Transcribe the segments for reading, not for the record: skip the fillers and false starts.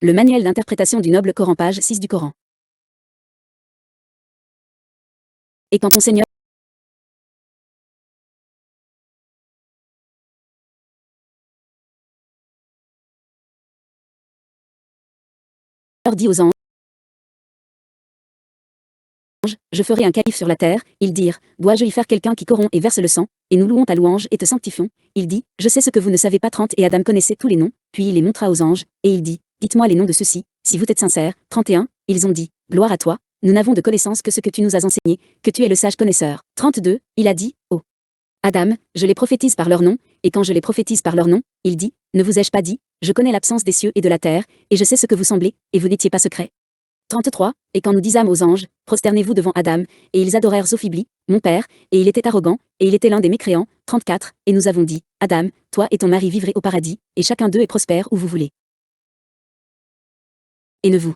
Le manuel d'interprétation du noble Coran, page 6 du Coran. Et quand ton Seigneur dit aux anges, je ferai un calife sur la terre, ils dirent, dois-je y faire quelqu'un qui corrompt et verse le sang, et nous louons ta louange et te sanctifions. Il dit, je sais ce que vous ne savez pas. 30 Et Adam connaissait tous les noms, puis il les montra aux anges, et il dit, dites-moi les noms de ceux-ci, si vous êtes sincères. 31 Ils ont dit, gloire à toi, nous n'avons de connaissance que ce que tu nous as enseigné, que tu es le sage connaisseur. 32 Il a dit, oh Adam, je les prophétise par leur nom, et quand je les prophétise par leur nom, il dit, ne vous ai-je pas dit, je connais l'absence des cieux et de la terre, et je sais ce que vous semblez, et vous n'étiez pas secret. 33 Et quand nous disâmes aux anges, prosternez-vous devant Adam, et ils adorèrent Zophibli, mon père, et il était arrogant, et il était l'un des mécréants. 34 Et nous avons dit, Adam, toi et ton mari vivrez au paradis, et chacun d'eux est prospère où vous voulez. Et ne vous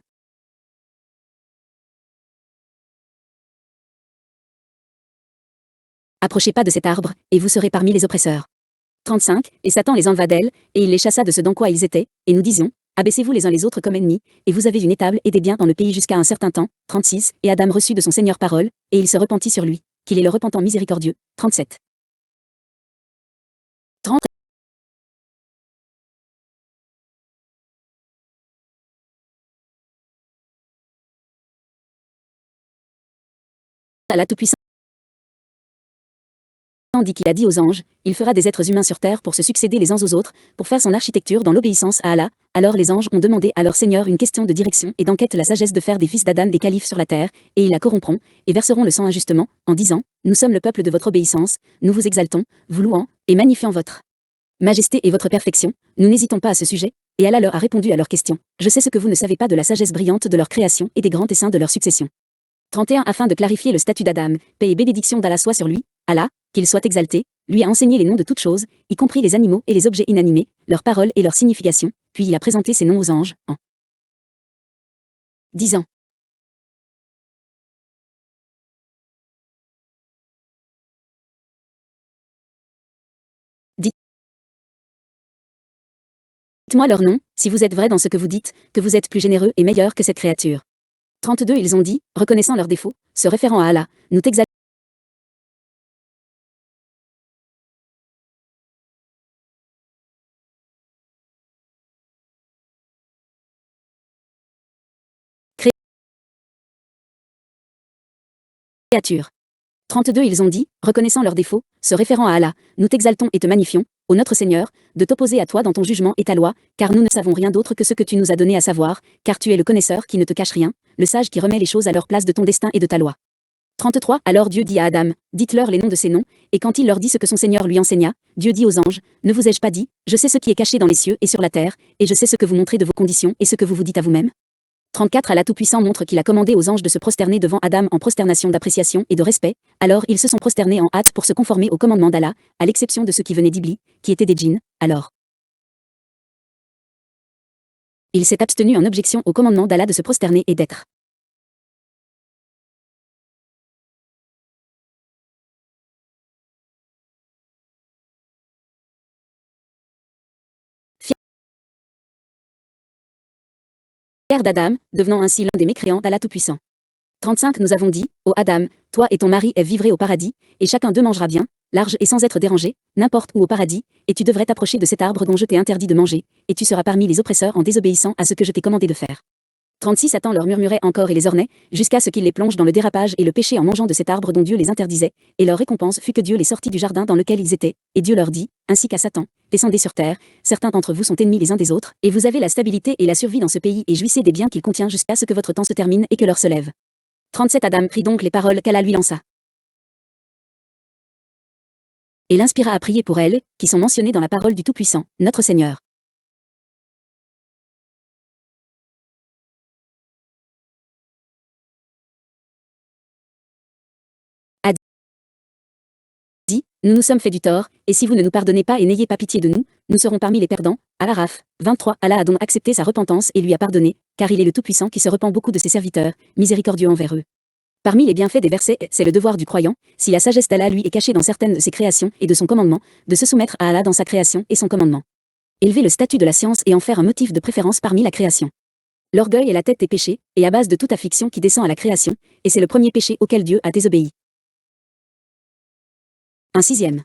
approchez pas de cet arbre, et vous serez parmi les oppresseurs. 35 Et Satan les enleva d'elle, et il les chassa de ce dans quoi ils étaient, et nous disions, abaissez-vous les uns les autres comme ennemis, et vous avez une étable et des biens dans le pays jusqu'à un certain temps. 36 Et Adam reçut de son Seigneur parole, et il se repentit sur lui, qu'il est le repentant miséricordieux. 37 30 Allah Tout-Puissant dit qu'il a dit aux anges, il fera des êtres humains sur terre pour se succéder les uns aux autres, pour faire son architecture dans l'obéissance à Allah. Alors les anges ont demandé à leur Seigneur une question de direction et d'enquête, la sagesse de faire des fils d'Adam des califes sur la terre, et ils la corrompront, et verseront le sang injustement, en disant, nous sommes le peuple de votre obéissance, nous vous exaltons, vous louant, et magnifiant votre majesté et votre perfection, nous n'hésitons pas à ce sujet, et Allah leur a répondu à leur question, je sais ce que vous ne savez pas de la sagesse brillante de leur création et des grands desseins de leur succession. 31 Afin de clarifier le statut d'Adam, paix et bénédiction d'Allah soit sur lui, Allah, qu'il soit exalté, lui a enseigné les noms de toutes choses, y compris les animaux et les objets inanimés, leurs paroles et leurs significations, puis il a présenté ces noms aux anges, en disant, dites-moi leurs noms, si vous êtes vrai dans ce que vous dites, que vous êtes plus généreux et meilleur que cette créature. 32 Ils ont dit, reconnaissant leurs défauts, se référant à Allah, nous t'exaltons. Créature. 32 Ils ont dit, reconnaissant leurs défauts, se référant à Allah, nous t'exaltons et te magnifions, ô notre Seigneur, de t'opposer à toi dans ton jugement et ta loi, car nous ne savons rien d'autre que ce que tu nous as donné à savoir, car tu es le connaisseur qui ne te cache rien, le sage qui remet les choses à leur place de ton destin et de ta loi. 33 Alors Dieu dit à Adam, dites-leur les noms de ces noms, et quand il leur dit ce que son Seigneur lui enseigna, Dieu dit aux anges, ne vous ai-je pas dit, je sais ce qui est caché dans les cieux et sur la terre, et je sais ce que vous montrez de vos conditions et ce que vous vous dites à vous-même. 34 Allah Tout-Puissant montre qu'il a commandé aux anges de se prosterner devant Adam en prosternation d'appréciation et de respect, alors ils se sont prosternés en hâte pour se conformer au commandement d'Allah, à l'exception de ceux qui venaient d'Iblis, qui étaient des djinns, alors il s'est abstenu en objection au commandement d'Allah de se prosterner et d'être fier d'Adam, devenant ainsi l'un des mécréants d'Allah Tout-Puissant. 35 Nous avons dit, ô Adam, toi et ton mari vivrez au paradis, et chacun d'eux mangera bien, large et sans être dérangé, n'importe où au paradis, et tu devrais t'approcher de cet arbre dont je t'ai interdit de manger, et tu seras parmi les oppresseurs en désobéissant à ce que je t'ai commandé de faire. 36 Satan leur murmurait encore et les ornait, jusqu'à ce qu'ils les plongent dans le dérapage et le péché en mangeant de cet arbre dont Dieu les interdisait, et leur récompense fut que Dieu les sortit du jardin dans lequel ils étaient, et Dieu leur dit, ainsi qu'à Satan, descendez sur terre, certains d'entre vous sont ennemis les uns des autres, et vous avez la stabilité et la survie dans ce pays et jouissez des biens qu'il contient jusqu'à ce que votre temps se termine et que l'heure se lève. 37 Adam prit donc les paroles qu'Allah lui lança. Et l'inspira à prier pour elles, qui sont mentionnées dans la parole du Tout-Puissant, notre Seigneur. A dit, nous nous sommes fait du tort, et si vous ne nous pardonnez pas et n'ayez pas pitié de nous, nous serons parmi les perdants. Al-Araf, 23 Allah a donc accepté sa repentance et lui a pardonné, car il est le Tout-Puissant qui se repent beaucoup de ses serviteurs, miséricordieux envers eux. Parmi les bienfaits des versets, c'est le devoir du croyant, si la sagesse d'Allah lui est cachée dans certaines de ses créations et de son commandement, de se soumettre à Allah dans sa création et son commandement. Élever le statut de la science et en faire un motif de préférence parmi la création. L'orgueil est la tête des péchés, et à base de toute affliction qui descend à la création, et c'est le premier péché auquel Dieu a désobéi. Un sixième.